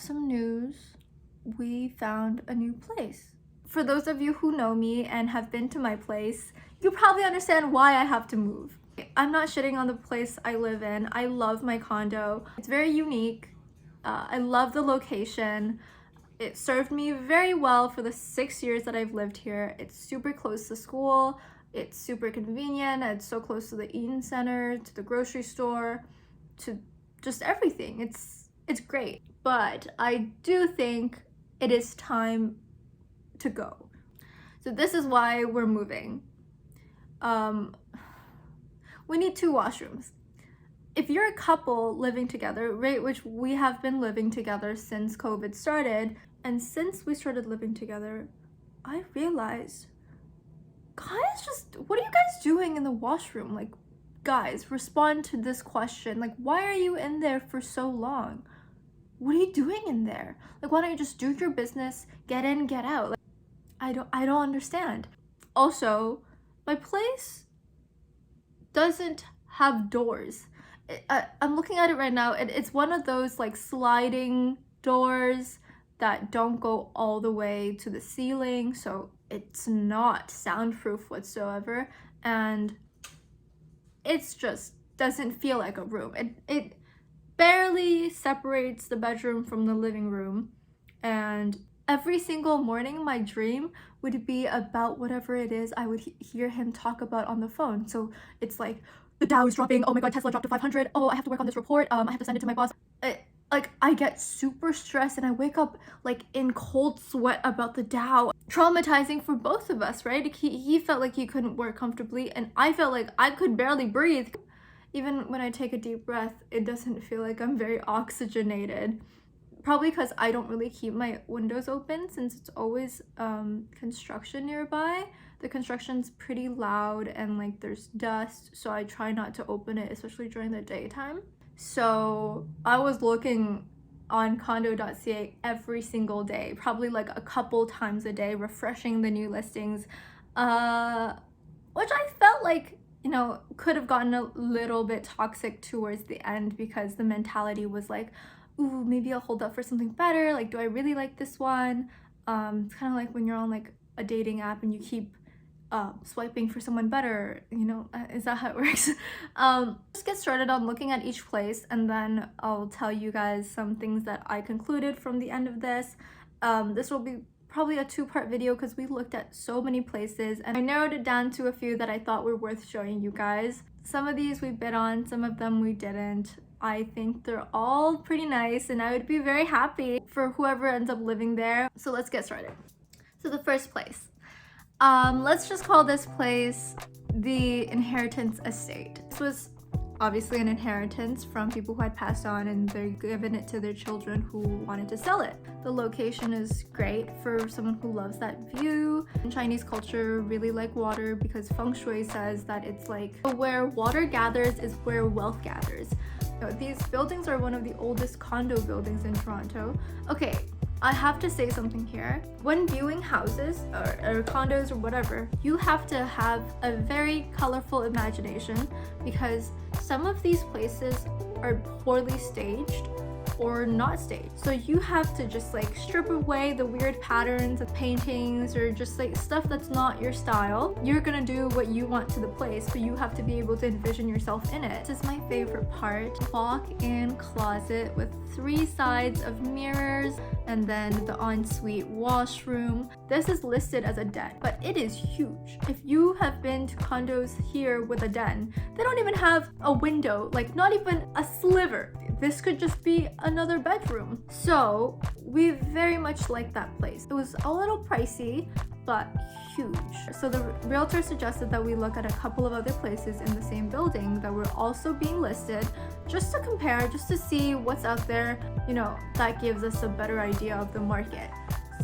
some news. We found a new place. For those of you who know me and have been to my place, you probably understand why I have to move. I'm not shitting on the place I live in. I love my condo. It's very unique. I love the location. It served me very well for the 6 years that I've lived here. It's super close to school. It's super convenient. It's so close to the Eaton Center, to the grocery store, to just everything. It's great. But I do think it is time to go. So this is why we're moving. We need 2 washrooms. If you're a couple living together, right, which we have been living together since COVID started, and since we started living together, I realized, guys, what are you guys doing in the washroom? Like, guys, respond to this question. Like, why are you in there for so long? What are you doing in there? Like, why don't you just do your business, get in, get out? Like, I don't understand. Also, my place doesn't have doors. I'm looking at it right now. It's one of those like sliding doors that don't go all the way to the ceiling, so it's not soundproof whatsoever, and it's just doesn't feel like a room. It barely separates the bedroom from the living room, and every single morning my dream would be about whatever it is I would hear him talk about on the phone. So it's like, the Dow is dropping, oh my god, Tesla dropped to 500, oh, I have to work on this report, I have to send it to my boss. Like, I get super stressed and I wake up like in cold sweat about the Dow. Traumatizing for both of us, right? He felt like he couldn't work comfortably and I felt like I could barely breathe. Even when I take a deep breath, it doesn't feel like I'm very oxygenated. Probably because I don't really keep my windows open since it's always construction nearby. The construction's pretty loud and like there's dust, so I try not to open it, especially during the daytime. So I was looking on condo.ca every single day, probably like a couple times a day, refreshing the new listings, which I felt like, you know, could have gotten a little bit toxic towards the end because the mentality was like, ooh, maybe I'll hold up for something better. Like, do I really like this one? It's kind of like when you're on like a dating app and you keep swiping for someone better, you know, is that how it works? Just get started on looking at each place and then I'll tell you guys some things that I concluded from the end of this. This will be probably a 2-part video because we looked at so many places and I narrowed it down to a few that I thought were worth showing you guys. Some of these we bid on, some of them we didn't. I think they're all pretty nice and I would be very happy for whoever ends up living there. So let's get started. So the first place. Let's just call this place the Inheritance Estate. This was obviously an inheritance from people who had passed on and they're giving it to their children who wanted to sell it. The location is great for someone who loves that view. In Chinese culture, really like water because feng shui says that it's like where water gathers is where wealth gathers. You know, these buildings are one of the oldest condo buildings in Toronto. Okay, I have to say something here. When viewing houses or condos or whatever, you have to have a very colorful imagination because some of these places are poorly staged or not staged. So you have to just like strip away the weird patterns of paintings or just like stuff that's not your style. You're gonna do what you want to the place, but you have to be able to envision yourself in it. This is my favorite part. Walk-in closet with 3 sides of mirrors and then the ensuite washroom. This is listed as a den, but it is huge. If you have been to condos here with a den, they don't even have a window, like not even a sliver. This could just be another bedroom. So we very much like that place. It was a little pricey, but huge. So the realtor suggested that we look at a couple of other places in the same building that were also being listed, just to compare, just to see what's out there. You know, that gives us a better idea of the market.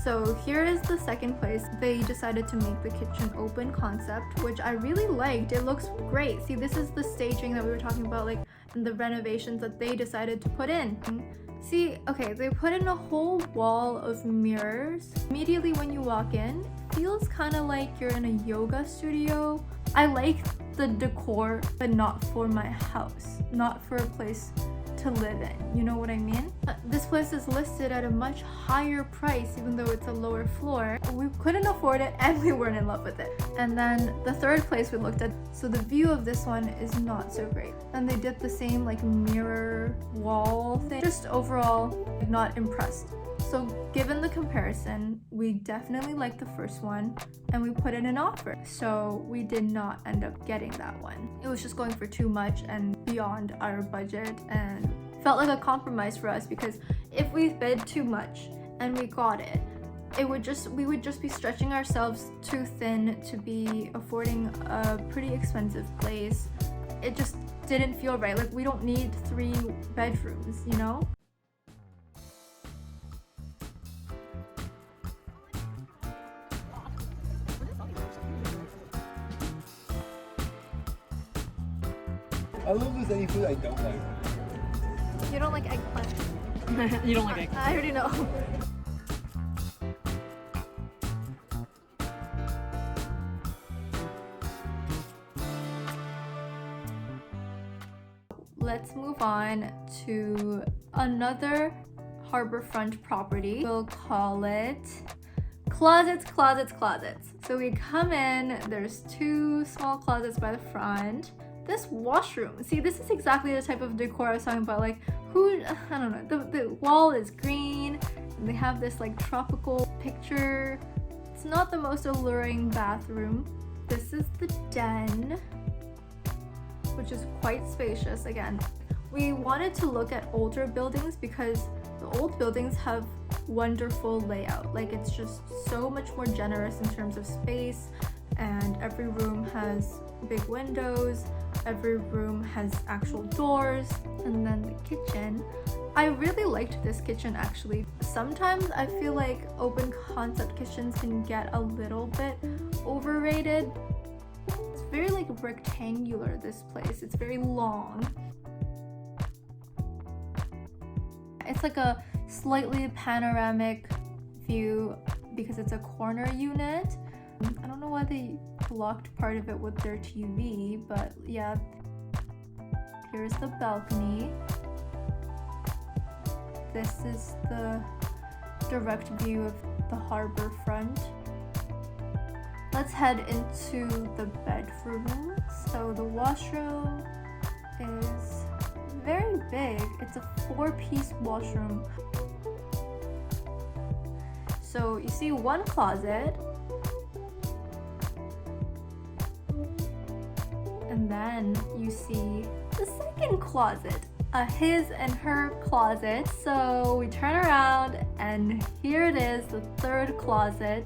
So here is the second place. They decided to make the kitchen open concept, which I really liked. It looks great. See, this is the staging that we were talking about, like the renovations that they decided to put in. See, okay, they put in a whole wall of mirrors. Immediately when you walk in, it feels kind of like you're in a yoga studio. I like the decor, but not for my house, not for a place to live in, you know what I mean? This place is listed at a much higher price even though it's a lower floor. We couldn't afford it and we weren't in love with it. And then the third place we looked at, so the view of this one is not so great. And they did the same like mirror wall thing. Just overall not impressed. So given the comparison, we definitely liked the first one and we put in an offer. So we did not end up getting that one. It was just going for too much and beyond our budget, and felt like a compromise for us, because if we bid too much and we got it, we would just be stretching ourselves too thin to be affording a pretty expensive place. It just didn't feel right. Like, we don't need 3 bedrooms, you know? I love there's any food I don't like. You don't like eggplant. You don't like eggplant? I already know. Let's move on to another Harbourfront property. We'll call it closets. So we come in, there's 2 small closets by the front. This washroom, see, this is exactly the type of decor I was talking about. Like, I don't know, the wall is green and they have this like tropical picture. It's not the most alluring bathroom. This is the den, which is quite spacious. Again, we wanted to look at older buildings because the old buildings have wonderful layout. Like, it's just so much more generous in terms of space, and every room has big windows, every room has actual doors. And then the kitchen, I really liked this kitchen actually. Sometimes I feel like open concept kitchens can get a little bit overrated. It's very like rectangular, this place. It's very long. It's like a slightly panoramic view because it's a corner unit. I don't know why they blocked part of it with their TV, but yeah. Here's the balcony. This is the direct view of the Harbourfront. Let's head into the bedroom. So the washroom is very big. It's a 4-piece washroom. So you see one closet, and then you see the second closet, a his and her closet. So we turn around and here it is, the third closet.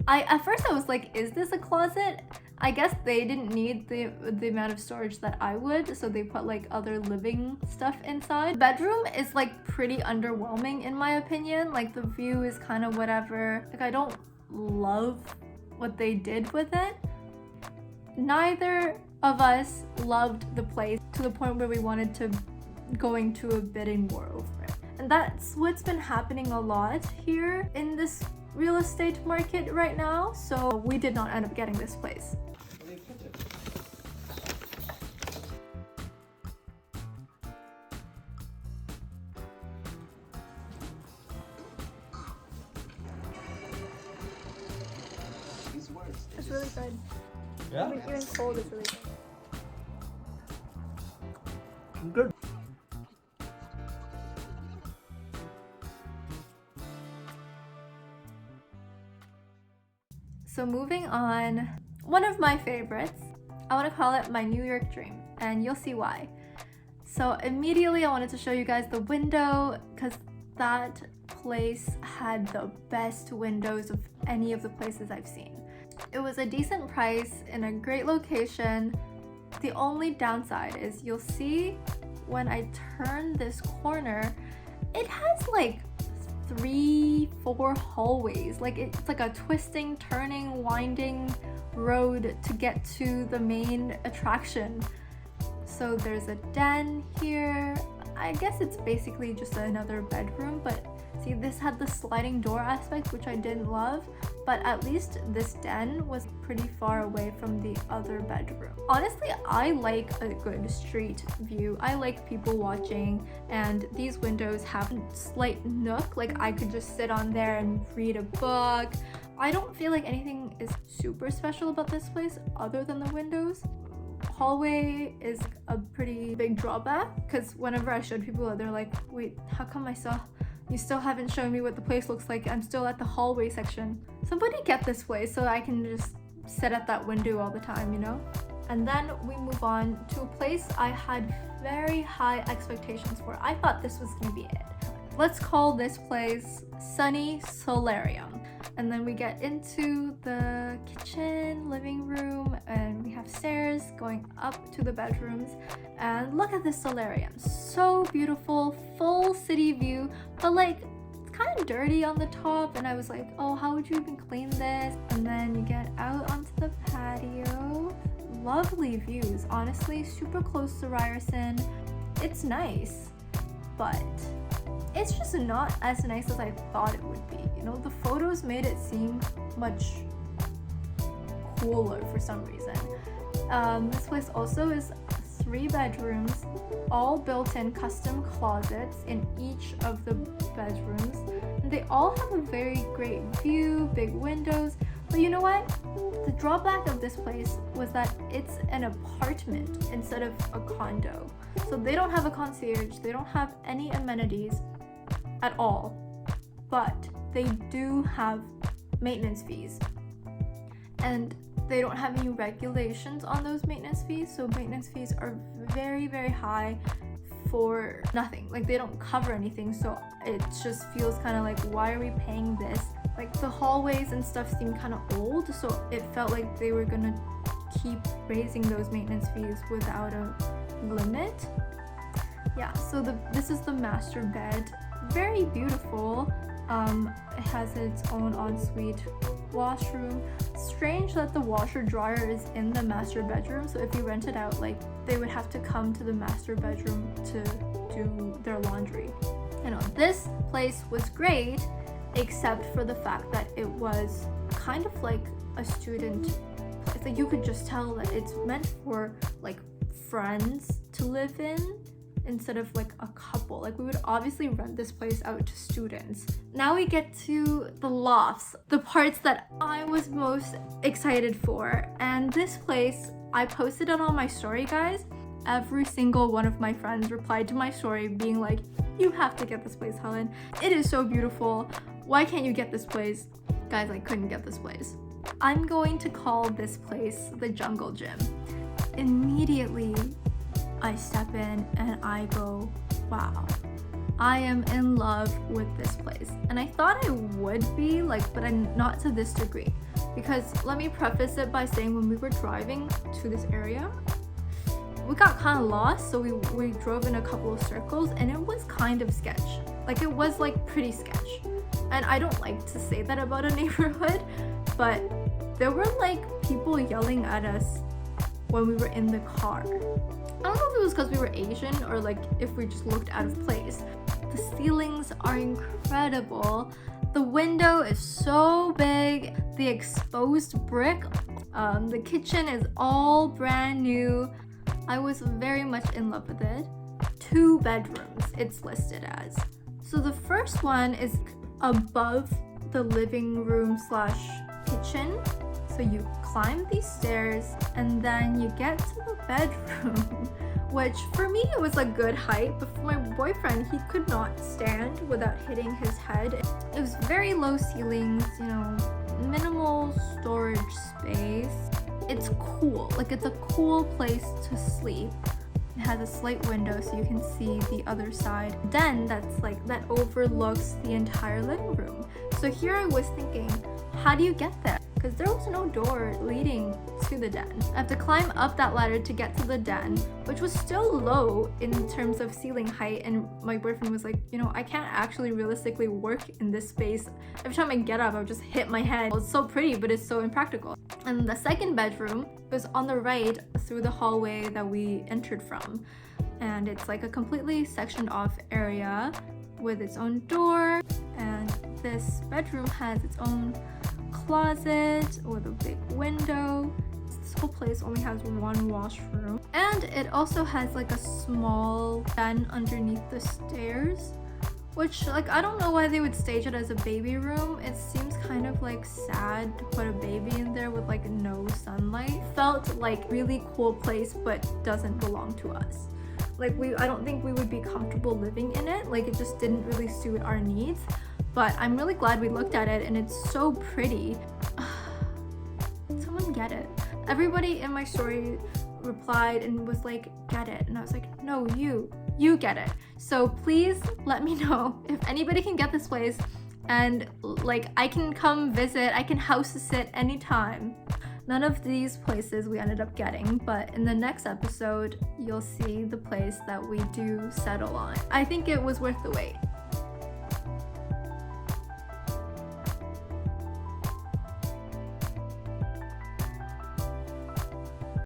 At first I was like, is this a closet? I guess they didn't need the amount of storage that I would, so they put like other living stuff inside. The bedroom is like pretty underwhelming in my opinion. Like, the view is kind of whatever. Like, I don't love what they did with it. Neither of us loved the place to the point where we wanted to go into a bidding war over it. And that's what's been happening a lot here in this real estate market right now. So we did not end up getting this place. It's really good. Yeah? Even cold is really good. Good. So moving on, one of my favorites, I want to call it my New York dream, and you'll see why. So immediately I wanted to show you guys the window, because that place had the best windows of any of the places I've seen. It was a decent price in a great location. The only downside is you'll see when I turn this corner, it has like 3-4 hallways. Like, it's like a twisting, turning, winding road to get to the main attraction. So there's a den here. I guess it's basically just another bedroom, but See, this had the sliding door aspect, which I didn't love, but at least this den was pretty far away from the other bedroom. Honestly, I like a good street view. I like people watching, and these windows have a slight nook, like I could just sit on there and read a book. I don't feel like anything is super special about this place other than the windows. Hallway is a pretty big drawback, because whenever I showed people, they're like, wait, how come you still haven't shown me what the place looks like? I'm still at the hallway section. Somebody get this place so I can just sit at that window all the time, you know? And then we move on to a place I had very high expectations for. I thought this was gonna be it. Let's call this place Sunny Solarium. And then we get into the kitchen, living room, and we have stairs going up to the bedrooms. And look at this solarium. So beautiful, full city view, but like it's kind of dirty on the top. And I was like, oh, how would you even clean this? And then you get out onto the patio. Lovely views, honestly, super close to Ryerson. It's nice, but it's just not as nice as I thought it would be. You know, the photos made it seem much cooler for some reason. This place also is 3 bedrooms, all built-in custom closets in each of the bedrooms. And they all have a very great view, big windows. But you know what? The drawback of this place was that it's an apartment instead of a condo. So they don't have a concierge, they don't have any amenities at all, but they do have maintenance fees, and they don't have any regulations on those maintenance fees. So maintenance fees are very, very high for nothing. Like they don't cover anything, so it just feels kind of like, why are we paying this? Like the hallways and stuff seem kind of old, so it felt like they were gonna keep raising those maintenance fees without a limit. Yeah, so this is the master bed. Very beautiful. It has its own ensuite washroom. Strange that the washer dryer is in the master bedroom, so if you rent it out, like they would have to come to the master bedroom to do their laundry. You know, this place was great, except for the fact that it was kind of like a student place. Like you could just tell that it's meant for like friends to live in instead of like a couple. Like we would obviously rent this place out to students. Now we get to the lofts, the parts that I was most excited for. And this place, I posted it on my story, guys. Every single one of my friends replied to my story being like, you have to get this place, Helen. It is so beautiful. Why can't you get this place? Guys, I couldn't get this place. I'm going to call this place the Jungle Gym. Immediately, I step in and I go, wow, I am in love with this place. And I thought I would be, like, but I'm not to this degree. Because let me preface it by saying when we were driving to this area, we got kind of lost, so we drove in a couple of circles and it was kind of sketch. Like it was like pretty sketch. And I don't like to say that about a neighborhood, but there were like people yelling at us when we were in the car. I don't know if it was because we were Asian or like if we just looked out of place. The ceilings are incredible. The window is so big. The exposed brick. The kitchen is all brand new. I was very much in love with it. 2 bedrooms it's listed as. So the first one is above the living room / kitchen. So you climb these stairs and then you get to the bedroom, which for me it was a good height, but for my boyfriend, he could not stand without hitting his head. It was very low ceilings, you know, minimal storage space. It's cool, like it's a cool place to sleep. It has a slight window so you can see the other side. Then that overlooks the entire living room. So here I was thinking, how do you get there? Because there was no door leading to the den. I have to climb up that ladder to get to the den, which was still low in terms of ceiling height. And my boyfriend was like, you know, I can't actually realistically work in this space. Every time I get up, I'll just hit my head. It's so pretty, but it's so impractical. And the second bedroom was on the right through the hallway that we entered from. And it's like a completely sectioned off area. with its own door, and this bedroom has its own closet with a big window. This whole place only has one washroom, and it also has like a small den underneath the stairs, which like I don't know why they would stage it as a baby room. It seems kind of like sad to put a baby in there with like no sunlight. Felt like really cool place but doesn't belong to us. Like I don't think we would be comfortable living in it. Like it just didn't really suit our needs. But I'm really glad we looked at it and it's so pretty. Someone get it. Everybody in my story replied and was like, get it. And I was like, no, you get it. So please let me know if anybody can get this place and like I can come visit, I can house sit anytime. None of these places we ended up getting, but in the next episode, you'll see the place that we do settle on. I think it was worth the wait.